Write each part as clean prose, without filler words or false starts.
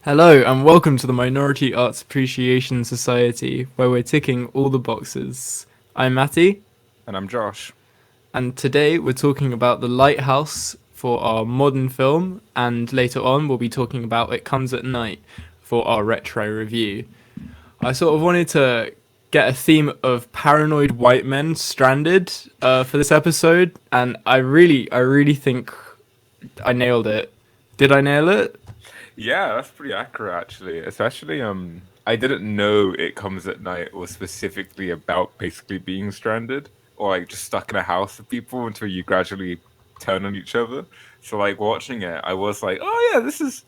Hello, and welcome to the Minority Arts Appreciation Society, where we're ticking all the boxes. I'm Matty, And I'm Josh. and today we're talking about The Lighthouse for our modern film, and later on we'll be talking about It Comes at Night for our retro review. I sort of wanted to get a theme of paranoid white men stranded for this episode, and I really think I nailed it. Did I nail it? Yeah, that's pretty accurate actually. Especially I didn't know It Comes at Night was specifically about basically being stranded or like just stuck in a house with people until you gradually turn on each other. So like watching it, I was like, "Oh yeah, this is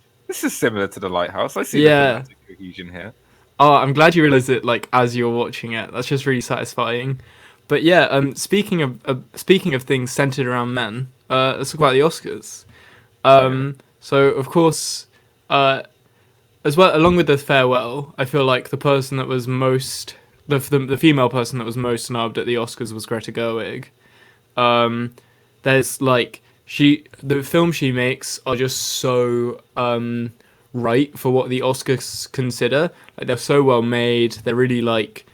similar to The Lighthouse. I see the Yeah. thematic cohesion here." Oh, I'm glad you realized it like as you're watching it. That's just really satisfying. But yeah, speaking of things centered around men, let's talk about the Oscars. Okay. So of course, uh, as well along with the farewell, I feel like the person that was most the female person that was most snubbed at the Oscars was Greta Gerwig. Um, there's like the films she makes are just so right for what the Oscars consider. Like they're so well made. They're really like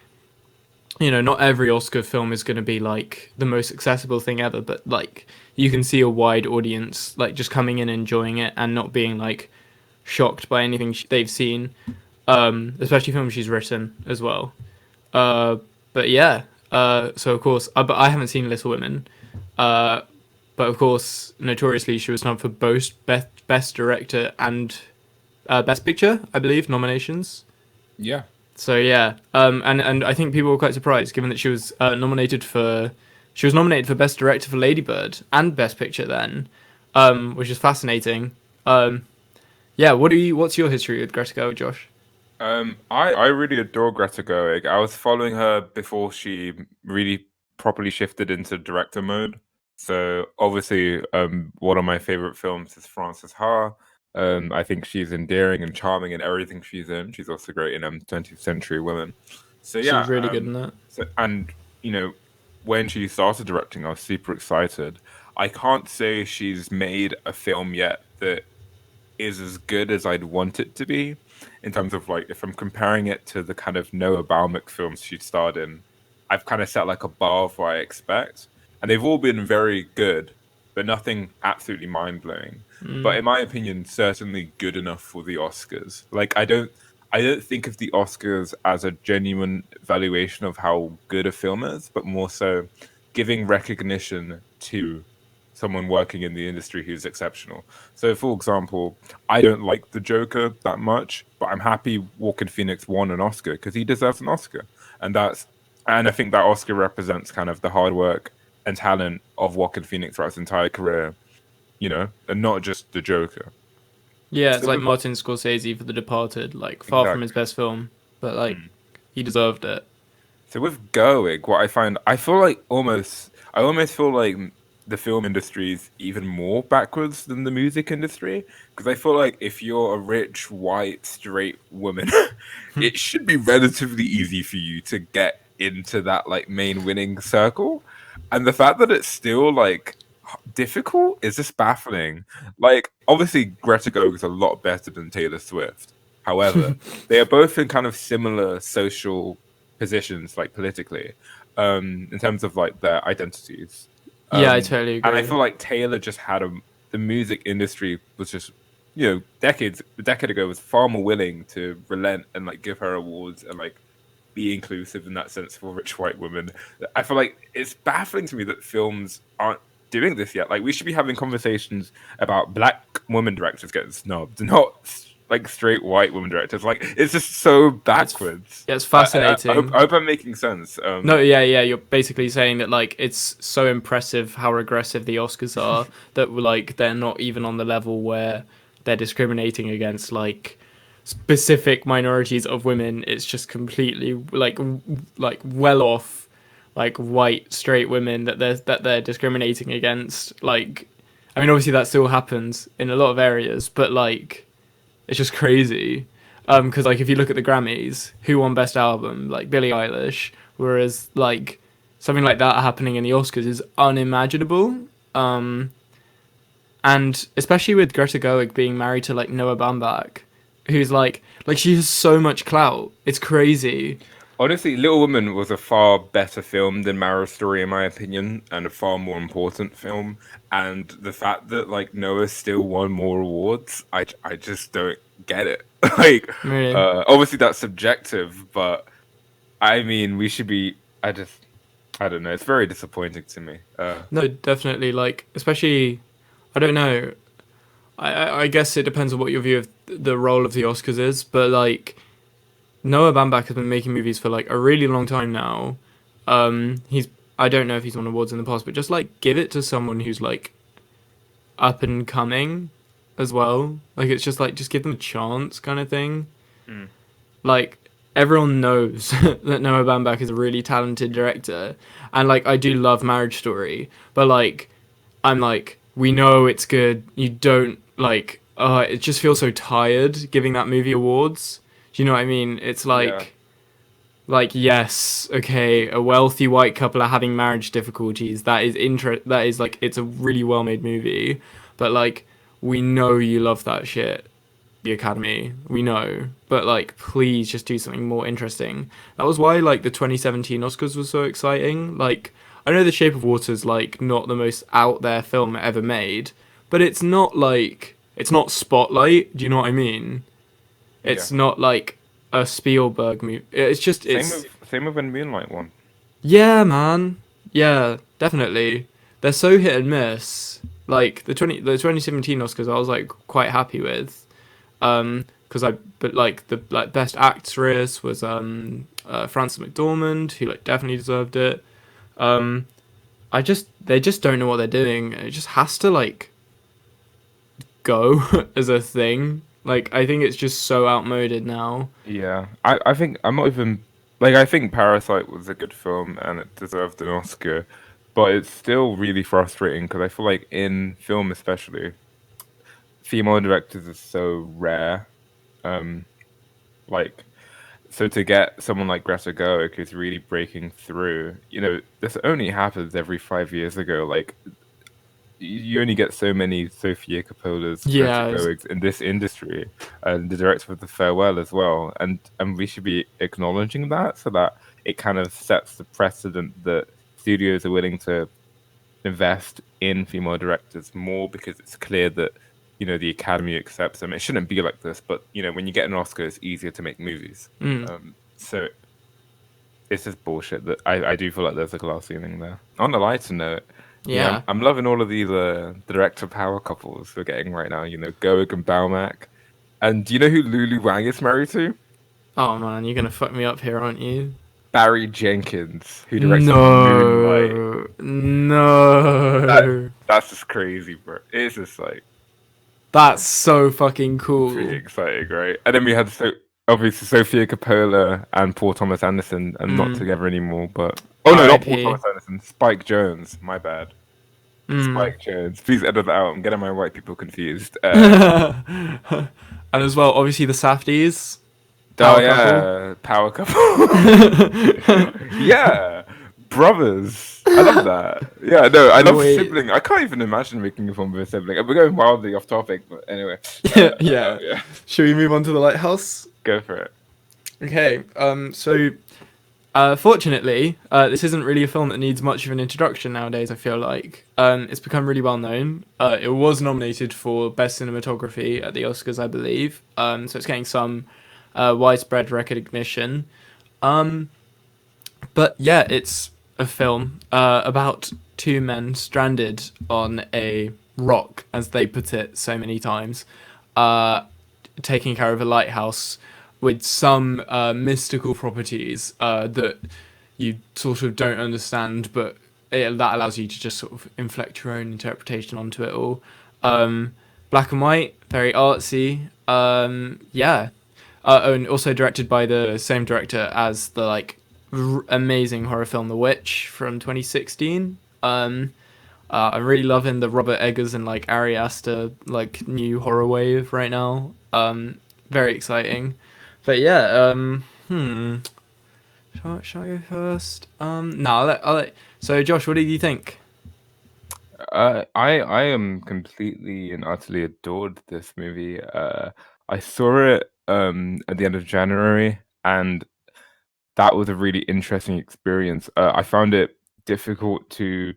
not every Oscar film is going to be like the most accessible thing ever, but like you can see a wide audience like just coming in enjoying it and not being like shocked by anything they've seen. Especially films she's written as well. Uh, but yeah. So of course, but I haven't seen Little Women. Uh, but of course, notoriously, she was nominated for both best director and best picture, I believe, nominations. Yeah. So yeah, and I think people were quite surprised given that she was nominated for best director for Lady Bird and best picture then, which is fascinating. Yeah, what's your history with Greta Gerwig, Josh? I really adore Greta Gerwig. I was following her before she really properly shifted into director mode. So obviously, one of my favorite films is Frances Ha. I think she's endearing and charming in everything she's in. She's also great in 20th Century Women. So She's yeah, really good in that. and you know, when she started directing, I was super excited. I can't say she's made a film yet that is as good as I'd want it to be in terms of like if I'm comparing it to the kind of Noah Baumbach films she starred in, I've kind of set like a bar of what I expect, and they've all been very good, but nothing absolutely mind blowing. But Mm. in my opinion, certainly good enough for the Oscars. I don't think of the Oscars as a genuine valuation of how good a film is, but more so giving recognition to someone working in the industry who's exceptional. So, for example, I don't like the Joker that much, but I'm happy Joaquin Phoenix won an Oscar because he deserves an Oscar, and I think that Oscar represents kind of the hard work and talent of Joaquin Phoenix throughout his entire career, and not just the Joker. Yeah, it's So like with Martin Scorsese for The Departed, like far from his exactly. best film, but like Mm. he deserved it. So with Gerwig, what I find, I almost feel like the film industry is even more backwards than the music industry because I feel like if you're a rich, white, straight woman, it should be relatively easy for you to get into that like main winning circle, and the fact that it's still like difficult is just baffling. Like, obviously, Greta Gerwig is a lot better than Taylor Swift. However, they are both in kind of similar social positions, like politically, in terms of like their identities. Yeah, I totally And I agree. feel like Taylor just had the music industry was just, a decade ago was far more willing to relent and like give her awards and like be inclusive in that sense for rich white women. I feel like it's baffling to me that films aren't doing this yet. Like we should be having conversations about black women directors getting snubbed, not like straight white women directors. Like it's just so It's backwards. yeah, it's I fascinating. hope I'm making sense. No, yeah, yeah. You're basically saying that like it's so impressive how regressive the Oscars are that like they're not even on the level where they're discriminating against like specific minorities of women. It's just completely like well off like white straight women that they're discriminating against. Like, I mean, obviously that still happens in a lot of areas, but like it's just crazy. Because like if you look at the Grammys, who won Best Album? Like Billie Eilish. Whereas like something like that happening in the Oscars is unimaginable. Um, and especially with Greta Gerwig being married to like Noah Baumbach, who's like she has so much clout. It's crazy. Honestly, Little Women was a far better film than Marriage Story, in my opinion, and a far more important film. And the fact that like Noah still won more awards, I just don't get it. Like, Really. obviously that's subjective, but I mean, we should be. I don't know. It's very disappointing to me. No, definitely. Like, especially, I don't know. I guess it depends on what your view of the role of the Oscars is, but like Noah Baumbach has been making movies for like a really long time now. He's I don't know if he's won awards in the past, but just like give it to someone who's like up and coming as well. Like it's just like just give them a chance kind of thing. Mm. Like everyone knows that Noah Baumbach is a really talented director, and like I do love Marriage Story, but like I'm like we know it's good. You don't like. It just feels so tired giving that movie awards. Do you know what I mean? It's Yeah. like yes, okay, a wealthy white couple are having marriage difficulties. That is That is like it's a really well made movie, but like we know you love that shit. The Academy, we know, but like please just do something more interesting. That was why like the 2017 Oscars was so exciting. Like I know The Shape of Water's like not the most out there film ever made, but it's not Spotlight. Do you know what I mean? Yeah. It's not like a Spielberg movie. It's just it's Same with when Moonlight won. yeah, man. Yeah, definitely. They're so hit and miss. Like the 2017 Oscars, I was like quite happy with. Because I but like the like best actress was Frances McDormand, who like definitely deserved it. Um, they just don't know what they're doing. It just has to like go as a thing. Like I think it's just so outmoded now. Yeah, I think I'm not even like I think Parasite was a good film and it deserved an Oscar, but it's still really frustrating because I feel like in film especially, female directors are so rare. Um, like so to get someone like Greta Gerwig who's really breaking through, this only happens every 5 years ago. Like you only get so many Sofia Coppola's, Greta Yeah, Gerwig's in this industry, and the director of The Farewell as well. And we should be acknowledging that so that it kind of sets the precedent that studios are willing to invest in female directors more because it's clear that the Academy accepts them. It shouldn't be like this, but when you get an Oscar, it's easier to make movies. mm, So it's just bullshit that I do feel like there's a glass ceiling there. On a lighter note, yeah. I'm loving all of these director power couples we're getting right now. Gerwig and Baumack. And do you know who Lulu Wang is married to? Oh man, you're gonna fuck me up here, aren't you? Barry Jenkins, who directed Moonlight. No, no. That's just crazy, bro. It's just like That's so fucking pretty cool. exciting, right? And then we had obviously Sophia Coppola and Paul Thomas Anderson, and not Mm, together anymore. But oh no, not Paul R.I.P. Thomas Anderson. Spike Jones. My bad. Mm. Spike Jones. Please edit that out. I'm getting my white people confused. And as well, obviously the Safdies, Oh power couple. yeah, power couple. Yeah, brothers. I love that. Yeah, no, I love Wait, sibling. I can't even imagine making a film with a sibling. We're going wildly off topic, but anyway. yeah, yeah. Yeah, Should we move on to the Lighthouse? go for it. Okay. Fortunately, this isn't really a film that needs much of an introduction nowadays. I feel like it's become really well known. It was nominated for best cinematography at the Oscars, I believe. So it's getting some widespread recognition. But yeah, it's a film about two men stranded on a rock, as they put it so many times, uh, taking care of a lighthouse with some mystical properties that you sort of don't understand, but that allows you to just sort of inflect your own interpretation onto it all. Black and white, very artsy. Yeah. And also directed by the same director as the like amazing horror film The Witch from 2016. I'm really loving the Robert Eggers and like Ari Aster like new horror wave right now. Very exciting. But yeah, shall I go first? No, I'll let. So Josh, what did you think? I am completely and utterly adored this movie. I saw it at the end of January, and that was a really interesting experience. I found it difficult to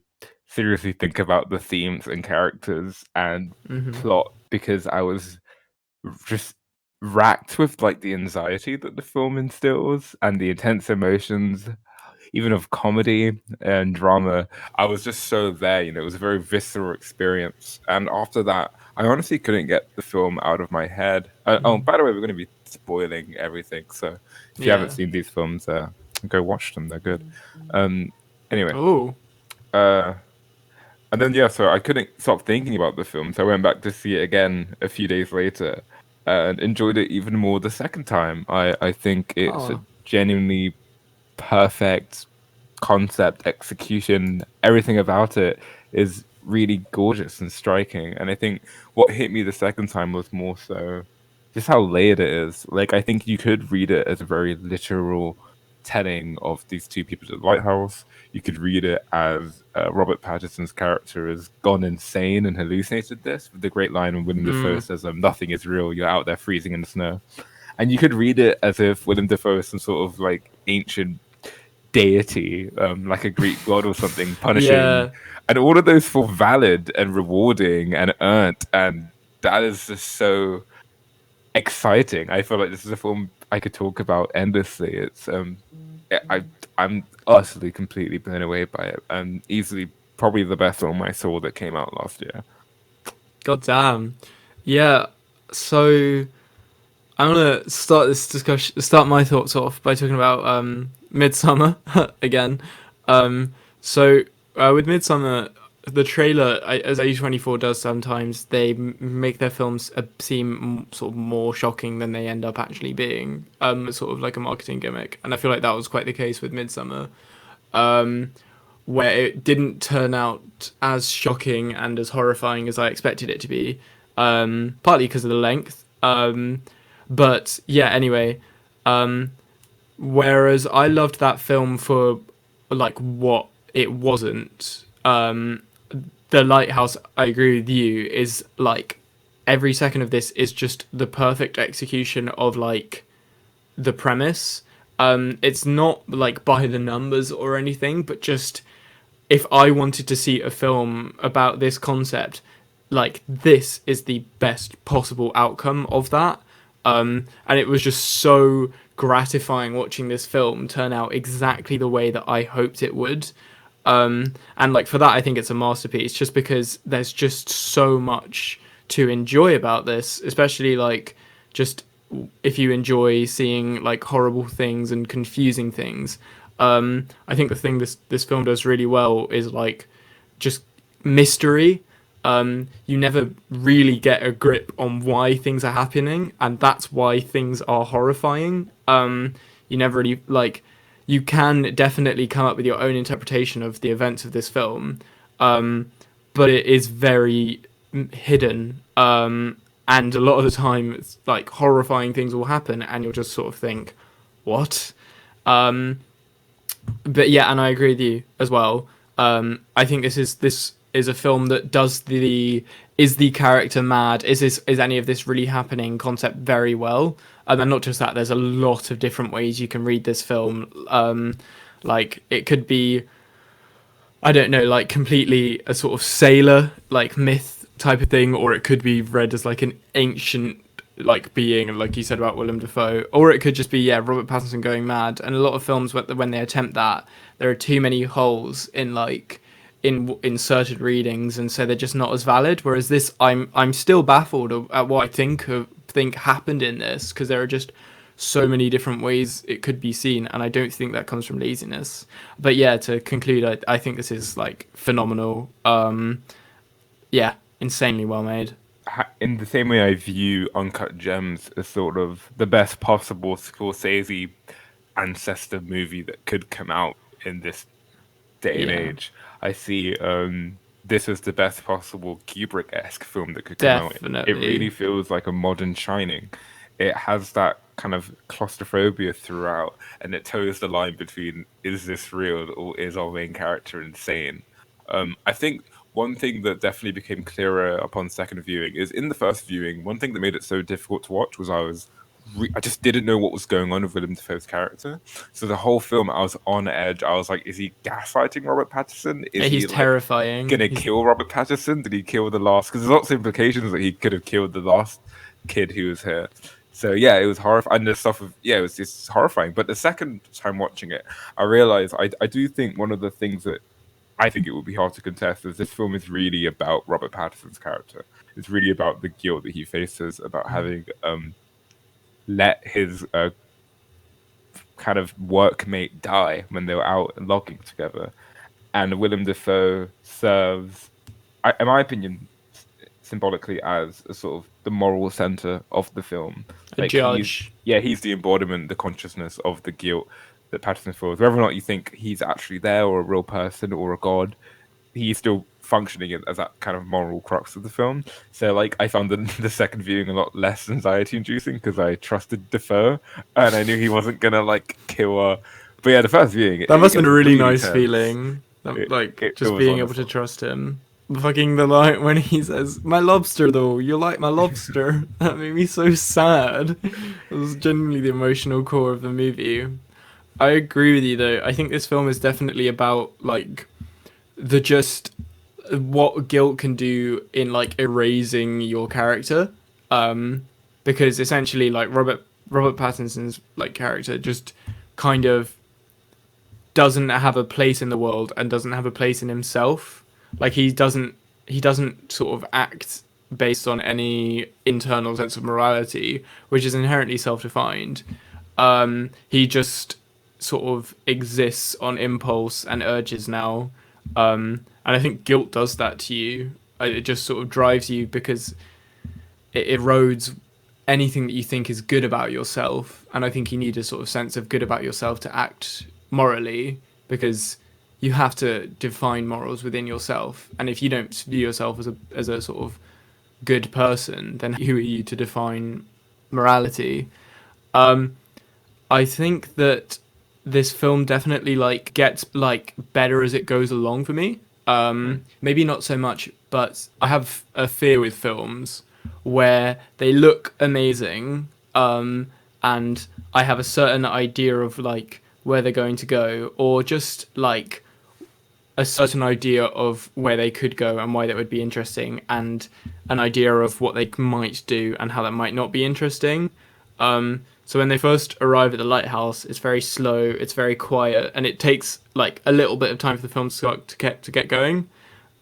seriously think about the themes and characters and Hmm. plot because I was just racked with like the anxiety that the film instills and the intense emotions, even of comedy and drama. I was just so there, it was a very visceral experience. And after that, I honestly couldn't get the film out of my head. Oh, Hmm. by the way, we're going to be spoiling everything. So if you haven't Yeah. seen these films, go watch them. They're good. Um, anyway, Oh. uh, and then yeah, so I couldn't stop thinking about the film, so I went back to see it again a few days later, and enjoyed it even more the second time. I think it's a Oh. genuinely perfect concept, execution, everything about it is really gorgeous and striking. And I think what hit me the second time was more so just how layered it is. Like I think you could read it as a very literal telling of these two people at the lighthouse. You could read it as Robert Pattinson's character has gone insane and hallucinated this, with the great line when Willem Dafoe Mm. says, "Nothing is real. You're out there freezing in the snow." And you could read it as if Willem Dafoe is some sort of like ancient deity, like a Greek god or something, punishing, Yeah. and all of those feel valid and rewarding and earned, and that is just so exciting. I feel like this is a film I could talk about endlessly. I'm utterly completely blown away by it, and easily probably the best film I saw that came out last year. God damn. Yeah. So I'm gonna start this discussion. Start my thoughts off by talking about Midsummer again. So with Midsummer, the trailer, as A24 does sometimes, they make their films seem sort of more shocking than they end up actually being. Sort of like a marketing gimmick, and I feel like that was quite the case with Midsummer. Um, where it didn't turn out as shocking and as horrifying as I expected it to be. Partly because of the length. But yeah, anyway. Um, Whereas I loved that film for like what it wasn't. The Lighthouse, I agree with you, is like every second of this is just the perfect execution of like the premise. It's not like by the numbers or anything, but just if I wanted to see a film about this concept, like this is the best possible outcome of that. And it was just so gratifying watching this film turn out exactly the way that I hoped it would. And like for that, I think it's a masterpiece, just because there's just so much to enjoy about this, especially like just if you enjoy seeing like horrible things and confusing things. I think the thing this film does really well is like just mystery. You never really get a grip on why things are happening, and that's why things are horrifying. You never really like. You can definitely come up with your own interpretation of the events of this film, but it is very hidden. And a lot of the time, it's like horrifying things will happen, and you'll just sort of think, "What?" Um, but yeah, and I agree with you as well. I think this is a film that does the is the character mad? Is any of this really happening concept very well? And not just that, there's a lot of different ways you can read this film. Like it could be, I don't know, like completely a sort of sailor like myth type of thing, or it could be read as like an ancient like being, like you said about Willem Dafoe, or it could just be Robert Pattinson going mad. And a lot of films when they attempt that, there are too many holes in like in inserted readings, and so they're just not as valid. Whereas this, I'm still baffled at what I think happened in this, because there are just so many different ways it could be seen, and I don't think that comes from laziness. But yeah, to conclude, I think this is like phenomenal. Yeah, insanely well made. In the same way I view Uncut Gems as sort of the best possible Scorsese ancestor movie that could come out in this day and Yeah, age, I see this as the best possible Kubrick-esque film that could come out. It really definitely. feels like a modern Shining. It has that kind of claustrophobia throughout, and it toes the line between is this real or is our main character insane? I think one thing that definitely became clearer upon second viewing is in the first viewing, one thing that made it so difficult to watch was I was I just didn't know what was going on with Willem Dafoe's character. So the whole film, I was on edge. I was like, is he gaslighting Robert Pattinson? Yeah, Is he's he like terrifying. gonna He's kill Robert Pattinson? Did he kill the last? Because there's lots of implications that he could have killed the last kid who was here. So yeah, it was horrifying. And the stuff of it was just horrifying. But the second time watching it, I realized I do think one of the things that I think it would be hard to contest is this film is really about Robert Pattinson's character. It's really about the guilt that he faces about having let his kind of workmate die when they were out logging together. And Willem Dafoe serves, in my opinion, symbolically as a sort of the moral center of the film. a Like judge. he's the embodiment, the consciousness of the guilt that Patterson feels. Whether or not you think he's actually there or a real person or a god, he's still functioning as that kind of moral crux of the film. So like I found the second viewing a lot less anxiety inducing because I trusted Defoe and I knew he wasn't gonna like kill her. But yeah, the first viewing That must have gets been a really really nice tense. feeling. It Just was being able to wonderful. trust him. Fucking the line when he says, "My lobster, though, you like my lobster." That made me so sad. It was genuinely the emotional core of the movie. I agree with you though. I think this film is definitely about like the just what guilt can do in like erasing your character. Because essentially like Robert Pattinson's like character just kind of doesn't have a place in the world and doesn't have a place in himself. Like he doesn't sort of act based on any internal sense of morality, which is inherently self-defined. He just sort of exists on impulse and urges now. And I think guilt does that to you. It just sort of drives you because it erodes anything that you think is good about yourself. And I think you need a sort of sense of good about yourself to act morally because you have to define morals within yourself. And if you don't view yourself as a sort of good person, then who are you to define morality? Um, I think that this film definitely like gets like better as it goes along for me. Maybe not so much, but I have a fear with films where they look amazing, and I have a certain idea of like where they're going to go, or just like a certain idea of where they could go and why that would be interesting, and an idea of what they might do and how that might not be interesting. So when they first arrive at the lighthouse, it's very slow, it's very quiet, and it takes like a little bit of time for the film to get going,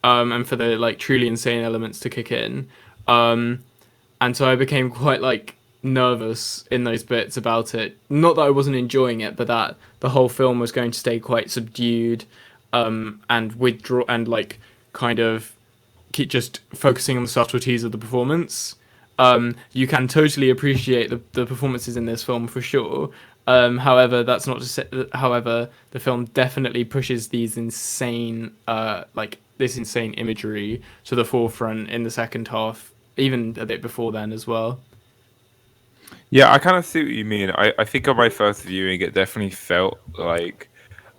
and for the like truly insane elements to kick in. And so I became quite like nervous in those bits about it. Not that I wasn't enjoying it, but that the whole film was going to stay quite subdued, and withdraw and like kind of keep just focusing on the subtleties of the performance. You can totally appreciate the performances in this film for sure. However, that's not to say. However, the film definitely pushes these insane, like this insane imagery to the forefront in the second half, even a bit before then as well. Yeah, I kind of see what you mean. I think on my first viewing, it definitely felt like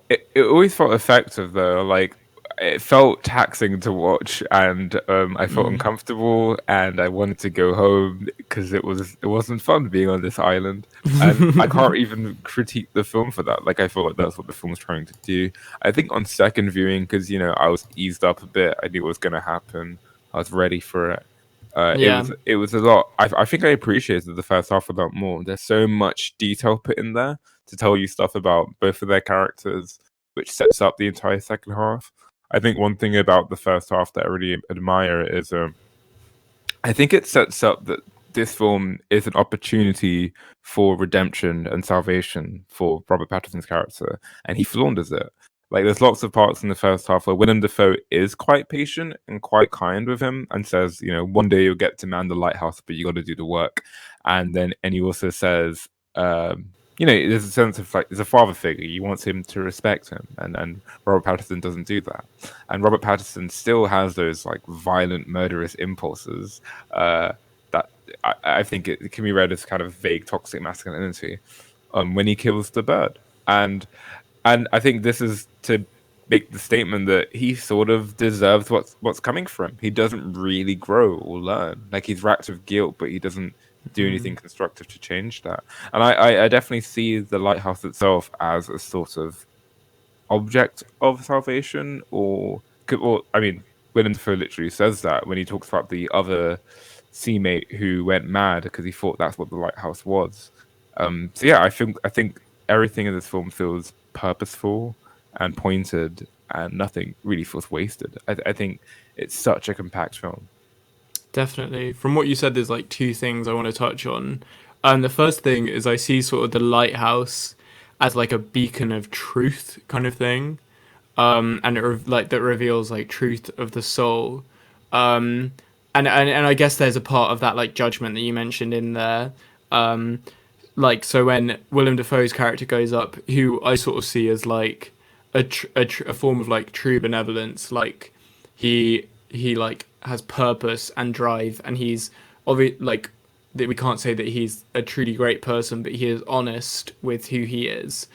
it always felt effective though. Like it felt taxing to watch, and I felt Mm. uncomfortable, and I wanted to go home because it wasn't fun being on this island. And I can't even critique the film for that. Like I feel like that's what the film's trying to do. I think on second viewing, because I was eased up a bit, I knew what was going to happen. I was ready for it. It Yeah, was a lot. I think I appreciated the first half a lot more. There's so much detail put in there to tell you stuff about both of their characters, which sets up the entire second half. I think one thing about the first half that I really admire is I think it sets up that this film is an opportunity for redemption and salvation for Robert Pattinson's character, and he flaunts it. Like, there's lots of parts in the first half where Willem Dafoe is quite patient and quite kind with him and says, one day you'll get to man the lighthouse, but you got to do the work. And he also says, there's a sense of like, there's a father figure. He wants him to respect him. And Robert Pattinson doesn't do that. And Robert Pattinson still has those like violent, murderous impulses that I think it can be read as kind of vague, toxic masculinity when he kills the bird. And I think this is to make the statement that he sort of deserves what's coming for him. He doesn't really grow or learn. Like he's racked with guilt, but he doesn't do anything constructive to change that. And I definitely see the lighthouse itself as a sort of object of salvation, or I mean, Willem Dafoe literally says that when he talks about the other seamate who went mad because he thought that's what the lighthouse was. So yeah, I think everything in this film feels purposeful and pointed, and nothing really feels wasted. I think it's such a compact film. Definitely. From what you said, there's like two things I want to touch on. And the first thing is I see sort of the lighthouse as like a beacon of truth kind of thing. And like that reveals like truth of the soul. And I guess there's a part of that like judgment that you mentioned in there. Like so when Willem Dafoe's character goes up, who I sort of see as like a form of like true benevolence, like he like has purpose and drive, and he's like that we can't say that he's a truly great person, but he is honest with who he is.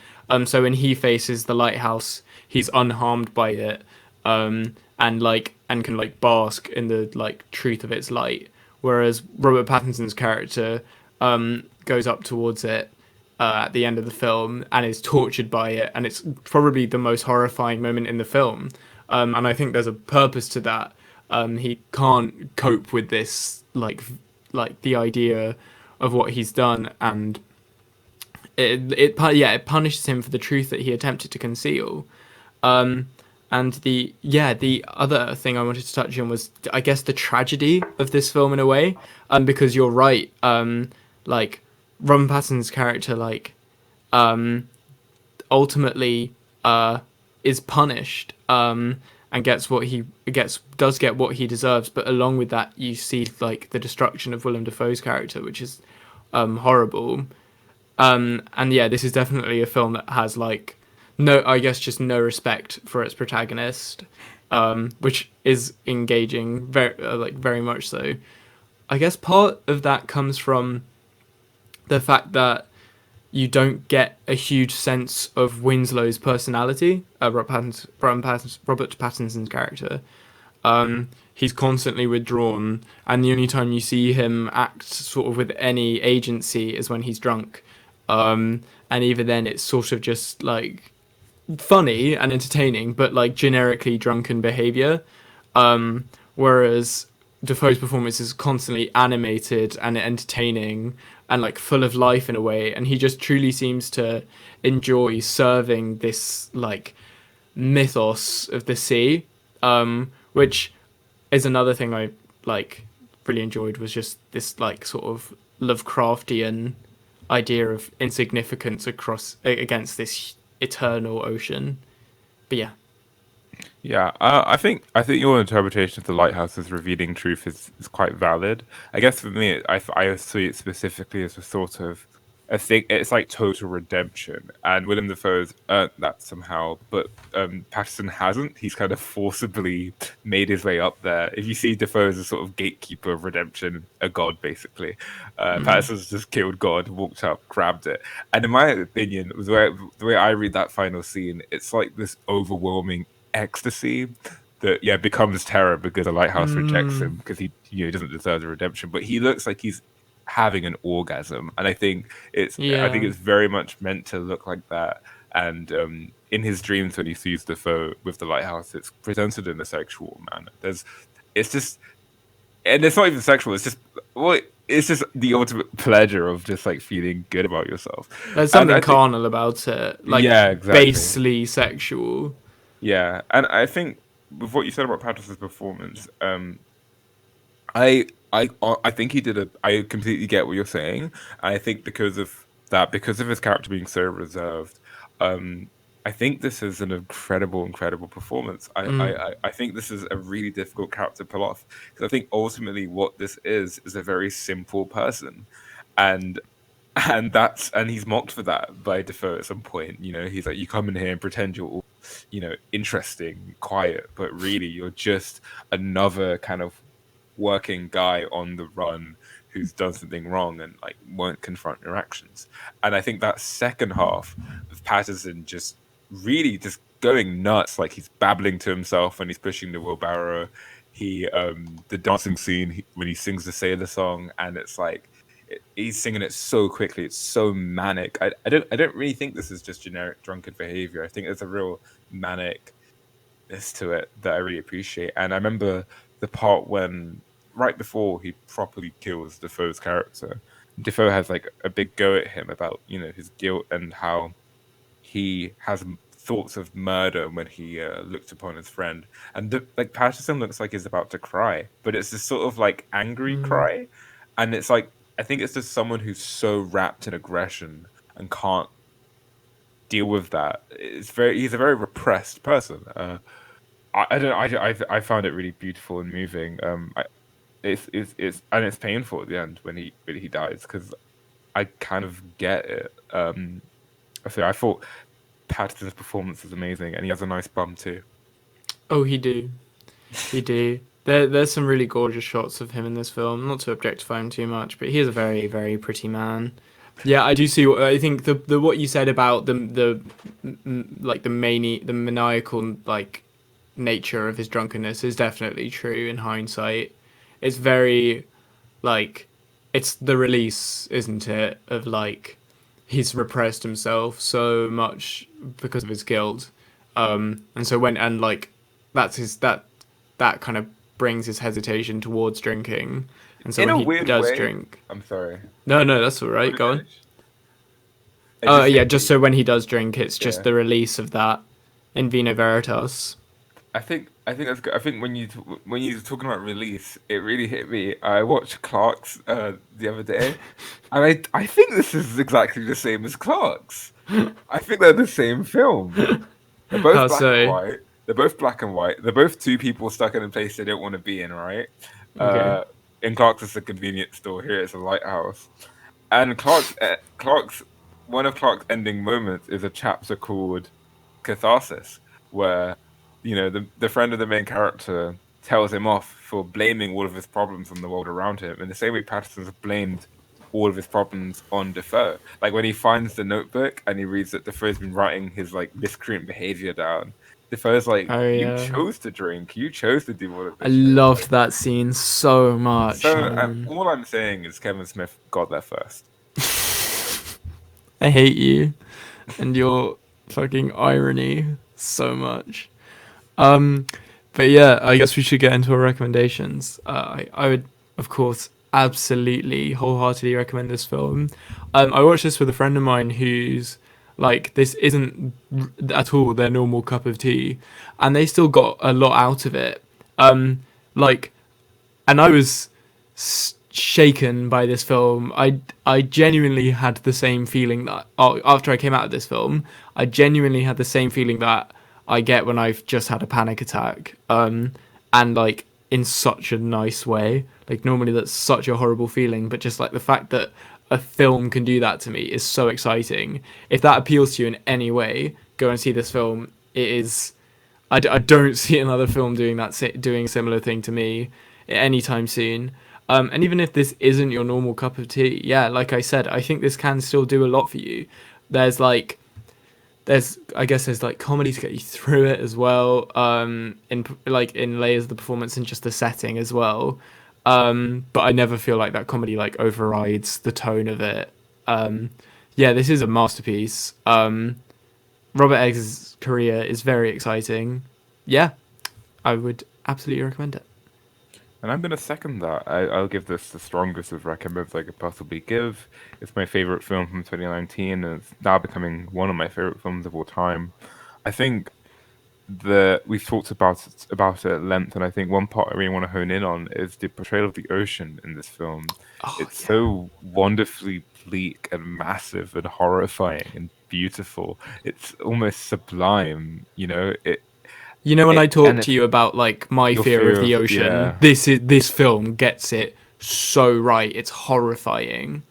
So when he faces the lighthouse, he's unharmed by it, and can like bask in the like truth of its light. Whereas Robert Pattinson's character goes up towards it at the end of the film and is tortured by it, and it's probably the most horrifying moment in the film. And I think there's a purpose to that. He can't cope with this like the idea of what he's done, and it punishes him for the truth that he attempted to conceal. And the other thing I wanted to touch on was, I guess, the tragedy of this film in a way, because you're right, like Ron Pattinson's character ultimately is punished, and gets what he does get what he deserves, but along with that you see like the destruction of Willem Dafoe's character, which is horrible. And yeah, this is definitely a film that has like no, I guess, just no respect for its protagonist, which is engaging, very much so. I guess part of that comes from the fact that you don't get a huge sense of Winslow's personality, Robert Pattinson's character. He's constantly withdrawn, and the only time you see him act sort of with any agency is when he's drunk. And even then, it's sort of just like funny and entertaining, but like generically drunken behavior. Whereas Defoe's performance is constantly animated and entertaining and like full of life in a way, and he just truly seems to enjoy serving this like mythos of the sea, which is another thing I like really enjoyed, was just this like sort of Lovecraftian idea of insignificance against this eternal ocean. But yeah. Yeah, I think your interpretation of the lighthouse as revealing truth is quite valid. I guess for me, I see it specifically as a sort of a thing. It's like total redemption, and Willem Dafoe's earned that somehow, but Patterson hasn't. He's kind of forcibly made his way up there. If you see Dafoe as a sort of gatekeeper of redemption, a god basically, Patterson's just killed God, walked up, grabbed it, and in my opinion, the way I read that final scene, it's like this overwhelming ecstasy that becomes terror because the lighthouse rejects him because he doesn't deserve the redemption, but he looks like he's having an orgasm, and I think it's very much meant to look like that. And in his dreams when he sees Defoe with the lighthouse, it's presented in a sexual manner. It's just, and it's not even sexual, it's just, well, it's just the ultimate pleasure of just like feeling good about yourself. There's And something I think, carnal about it, like yeah, exactly. basely sexual. Yeah, and I think with what you said about Patterson's performance, I think he did a. I completely get what you're saying. And I think because of that, because of his character being so reserved, I think this is an incredible performance. I think this is a really difficult character to pull off, because I think ultimately what this is a very simple person, and and he's mocked for that by Defoe at some point. He's like, you come in here and pretend you're all, interesting, quiet, but really you're just another kind of working guy on the run who's done something wrong and like won't confront your actions. And I think that second half of Patterson just really just going nuts, like he's babbling to himself when he's pushing the wheelbarrow. The dancing scene when he sings the sailor song, and it's like he's singing it so quickly. It's so manic. I don't really think this is just generic drunken behavior. I think there's a real manicness to it that I really appreciate. And I remember the part when right before he properly kills Defoe's character, Defoe has like a big go at him about his guilt and how he has thoughts of murder when he looked upon his friend, and like Patterson looks like he's about to cry, but it's this sort of like angry Mm. cry, and it's like I think it's just someone who's so wrapped in aggression and can't deal with that. He's a very repressed person. I don't I found it really beautiful and moving. It's painful at the end when he dies because I kind of get it. So I thought Patterson's performance is amazing, and he has a nice bum too. Oh, he do. He do. There's some really gorgeous shots of him in this film. Not to objectify him too much, but he is a very, very pretty man. Yeah, I do see. I think the what you said about like the maniacal like nature of his drunkenness is definitely true in hindsight. It's very like it's the release, isn't it, of like he's repressed himself so much because of his guilt, and so when and like that's his that kind of brings his hesitation towards drinking, and so In when a he weird does way, drink, I'm sorry. no, that's all Want right. to Go on. finish? I just Yeah, think, just so when he does drink, it's just yeah. the release of that in Vino Veritas. I think that's good. I think when you were talking about release, it really hit me. I watched Clark's the other day, and I think this is exactly the same as Clark's. I think they're the same film. They're both How black and so? white. They're both black and white. They're both two people stuck in a place they don't want to be in, right? Okay. Uh, in Clark's, it's a convenience store. Here, it's a lighthouse. And Clark's one of Clark's ending moments is a chapter called Catharsis, where the friend of the main character tells him off for blaming all of his problems on the world around him, in the same way Patterson's blamed all of his problems on Defoe. Like when he finds the notebook and he reads that Defoe's been writing his like miscreant behavior down. Defoe's like, Oh you yeah. chose to drink, you chose to do all of I this shit. loved that scene so much, So man. all I'm saying is Kevin Smith got there first. I hate you and your fucking irony so much. Um, but yeah, I guess we should get into our recommendations. I would, of course, absolutely wholeheartedly recommend this film. I watched this with a friend of mine who's like, this isn't at all their normal cup of tea, and they still got a lot out of it. Like, and I was shaken by this film. I genuinely had the same feeling that after I came out of this film, I genuinely had the same feeling that I get when I've just had a panic attack. And like in such a nice way. Like normally that's such a horrible feeling, but just like the fact that a film can do that to me is so exciting. If that appeals to you in any way, go and see this film. It is. I don't see another film doing a similar thing to me anytime soon. And even if this isn't your normal cup of tea, yeah, like I said, I think this can still do a lot for you. There's like I guess there's like comedy to get you through it as well. In layers of the performance and just the setting as well. But I never feel like that comedy like overrides the tone of it. Yeah, this is a masterpiece. Robert Eggers' career is very exciting. Yeah, I would absolutely recommend it. And I'm gonna second that. I'll give this the strongest of recommends I could possibly give. It's my favorite film from 2019, and it's now becoming one of my favorite films of all time. I think we've talked about it at length, and I think one part I really want to hone in on is the portrayal of the ocean in this film. Oh It's yeah. so wonderfully bleak and massive and horrifying and beautiful. It's almost sublime, You know when I and talked to it's you about like my your fear of fear the of ocean, yeah. this film gets it so right. It's horrifying.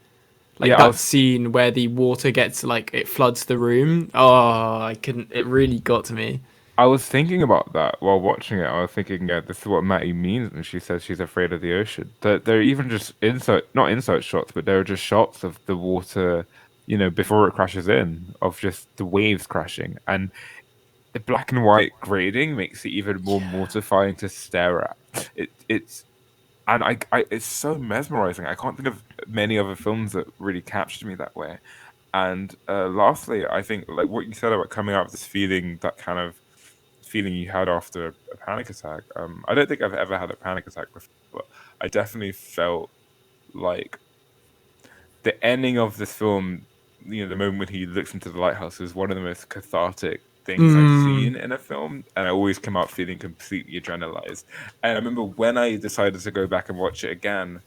Like Yeah, I that was scene where the water gets like it floods the room. Oh, I couldn't. It really got to me. I was thinking about that while watching it. I was thinking, yeah, this is what Mattie means when she says she's afraid of the ocean. That they're even just not insert shots, but there are just shots of the water, before it crashes in, of just the waves crashing, and the black and white grading makes it even more Yeah. mortifying to stare at. It's and it's so mesmerizing. I can't think of many other films that really captured me that way. And lastly, I think like what you said about coming out of this feeling, that kind of feeling you had after a panic attack. I don't think I've ever had a panic attack before, but I definitely felt like the ending of this film, the moment when he looks into the lighthouse, is one of the most cathartic things I've Mm, seen in a film, and I always come out feeling completely adrenalized. And I remember when I decided to go back and watch it again,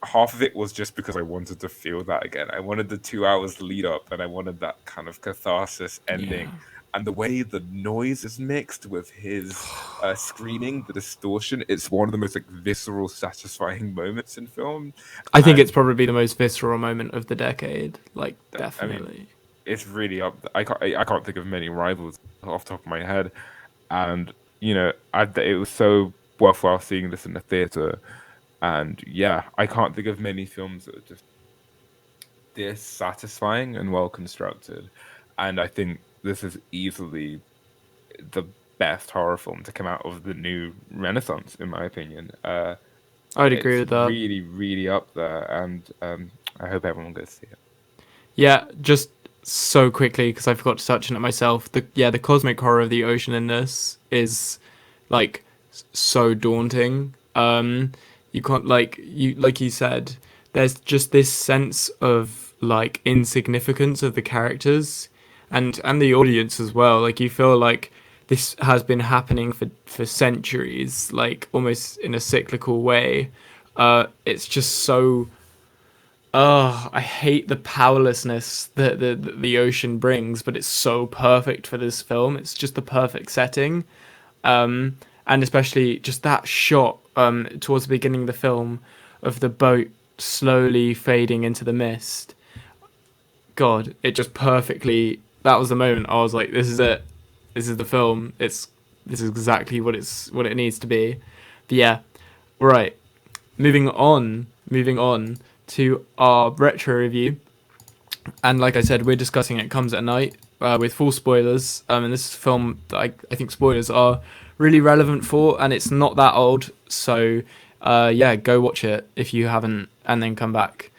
half of it was just because I wanted to feel that again. I wanted the 2 hours lead up, and I wanted that kind of catharsis ending. yeah. And the way the noise is mixed with his screaming, the distortion, it's one of the most like visceral, satisfying moments in film. I think it's And probably the most visceral moment of the decade. Like, I mean, definitely. it's really up. I can't think of many rivals off the top of my head, and it was so worthwhile seeing this in the theater. And yeah, I can't think of many films that are just this satisfying and well constructed. And I think this is easily the best horror film to come out of the new Renaissance, in my opinion. I'd agree It's with that. really, really up there, and I hope everyone goes see it. Yeah, just so quickly because I forgot to touch on it myself. The cosmic horror of the ocean in this is like so daunting. You can't like you said. There's just this sense of like insignificance of the characters and the audience as well. Like you feel like this has been happening for centuries, like almost in a cyclical way. It's just so Oh, I hate the powerlessness that the ocean brings, but it's so perfect for this film. It's just the perfect setting, and especially just that shot towards the beginning of the film of the boat slowly fading into the mist. God, it just perfectly. That was the moment I was like, "This is it. This is the film. This is exactly what it needs to be." But yeah, right. Moving on to our retro review. And like I said, we're discussing It Comes at Night with full spoilers. And this is a film that I think spoilers are really relevant for, and it's not that old. So yeah, go watch it if you haven't, and then come back.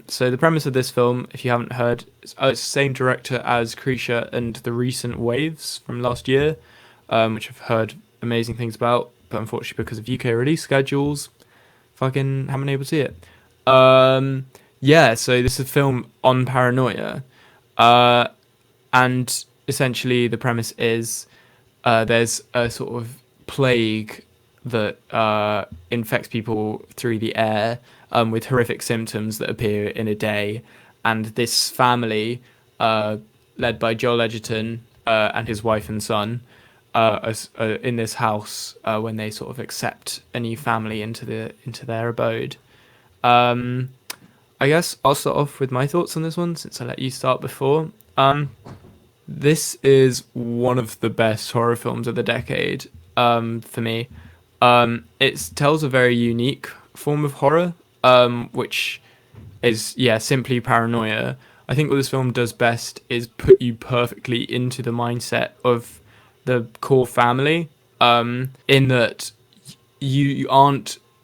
So the premise of this film, if you haven't heard, it's the same director as Creature and The Recent Waves from last year, which I've heard amazing things about, but unfortunately because of UK release schedules, fucking haven't been able to see it. Um, yeah, so this is a film on paranoia, uh, and essentially the premise is there's a sort of plague that infects people through the air with horrific symptoms that appear in a day, and this family, led by Joel Edgerton and his wife and son, in this house when they sort of accept a new family into their abode. Um, I guess I'll start off with my thoughts on this one since I let you start before. This is one of the best horror films of the decade for me. It tells a very unique form of horror, which is, yeah, simply paranoia. I think what this film does best is put you perfectly into the mindset of the core family, in that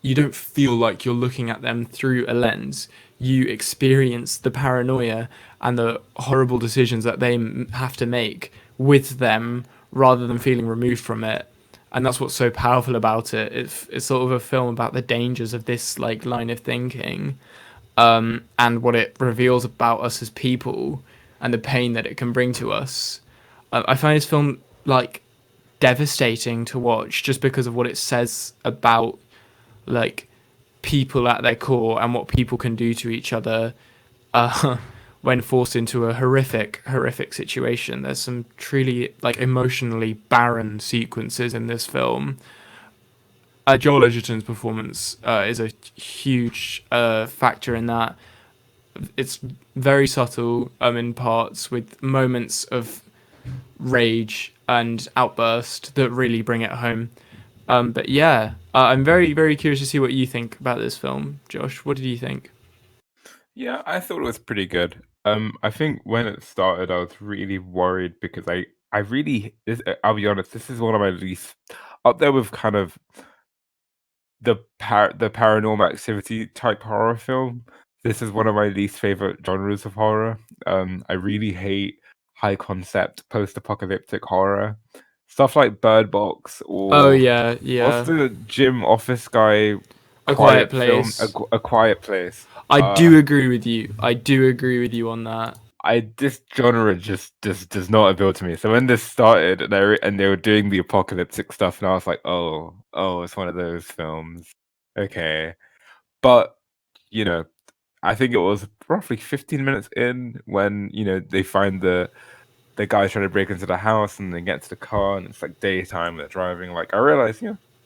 you don't feel like you're looking at them through a lens. You experience the paranoia and the horrible decisions that they have to make with them rather than feeling removed from it. And that's what's so powerful about it. It's sort of a film about the dangers of this like line of thinking, and what it reveals about us as people and the pain that it can bring to us. I find this film like devastating to watch just because of what it says about like people at their core and what people can do to each other uh, when forced into a horrific situation. There's some truly like emotionally barren sequences in this film. Joel Edgerton's performance is a huge factor in that. It's very subtle in parts with moments of rage and outburst that really bring it home. But yeah, I'm very, very curious to see what you think about this film. Josh, what did you think? Yeah, I thought it was pretty good. I think when it started, I was really worried because I really, I'll be honest, this is one of my least up there with kind of the paranormal activity type horror film. This is one of my least favorite genres of horror. I really hate high concept post apocalyptic horror. Stuff like Bird Box Oh or yeah, what's yeah. the Jim Office guy A Quiet quiet film, Place. A Quiet Place. I do agree with you. I do agree with you on that. This genre just does not appeal to me. So when this started and they were doing the apocalyptic stuff, and I was like, oh, it's one of those films. Okay, but you know, I think it was roughly 15 minutes in when they find the guy trying to break into the house, and they get to the car, and it's like daytime, and they're driving. Like I realized,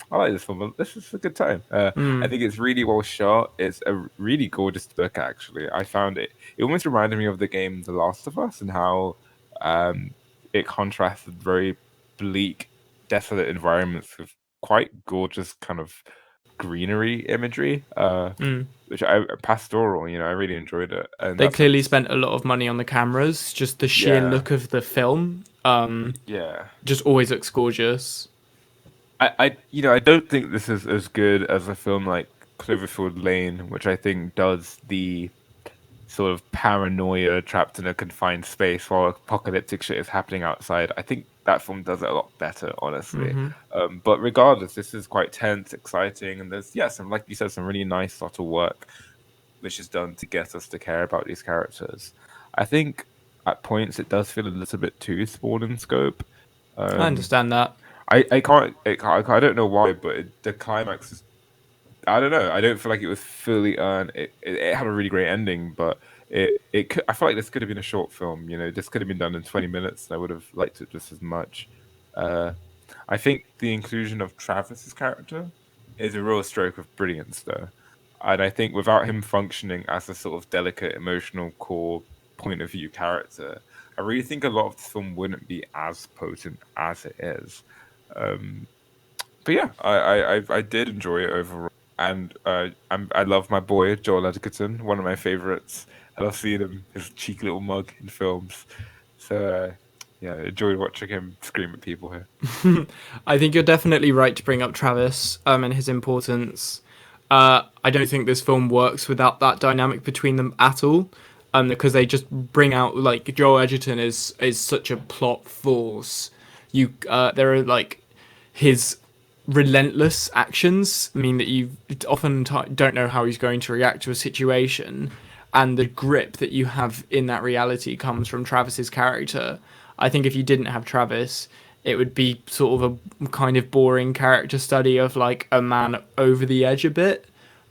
I like this film. This is a good time. I Mm. think it's really well shot. It's a really gorgeous book, actually. I found it. It almost reminded me of the game The Last of Us, and how it contrasted very bleak, desolate environments with quite gorgeous kind of greenery imagery. Mm. Which I pastoral. I really enjoyed it, and They that's clearly spent a lot of money on the cameras. Just the sheer yeah, look of the film, yeah. just always looks gorgeous. I don't think this is as good as a film like Cloverfield Lane, which I think does the sort of paranoia trapped in a confined space while apocalyptic shit is happening outside. I think that film does it a lot better, honestly. Hmm. But regardless, this is quite tense, exciting, and there's some, like you said, some really nice subtle work which is done to get us to care about these characters. I think at points it does feel a little bit too small in scope. I Um, understand that. I don't know why, but the climax is. I don't know. I don't feel like it was fully earned. It had a really great ending, but I feel like this could have been a short film. This could have been done in 20 minutes, and I would have liked it just as much. Uh, I think the inclusion of Travis's character is a real stroke of brilliance, though. And I think without him functioning as a sort of delicate, emotional core point of view character, I really think a lot of the film wouldn't be as potent as it is. Um, but yeah, I did enjoy it overall, and I love my boy Joel Edgerton, one of my favorites. I love seeing his cheeky little mug in films. So yeah, I enjoyed watching him scream at people here. I think you're definitely right to bring up Travis and his importance. I don't think this film works without that dynamic between them at all. Because they just bring out like Joel Edgerton is such a plot force. There are like his relentless actions mean that you often don't know how he's going to react to a situation, and the grip that you have in that reality comes from Travis's character. I think if you didn't have Travis, it would be sort of a kind of boring character study of like a man over the edge a bit.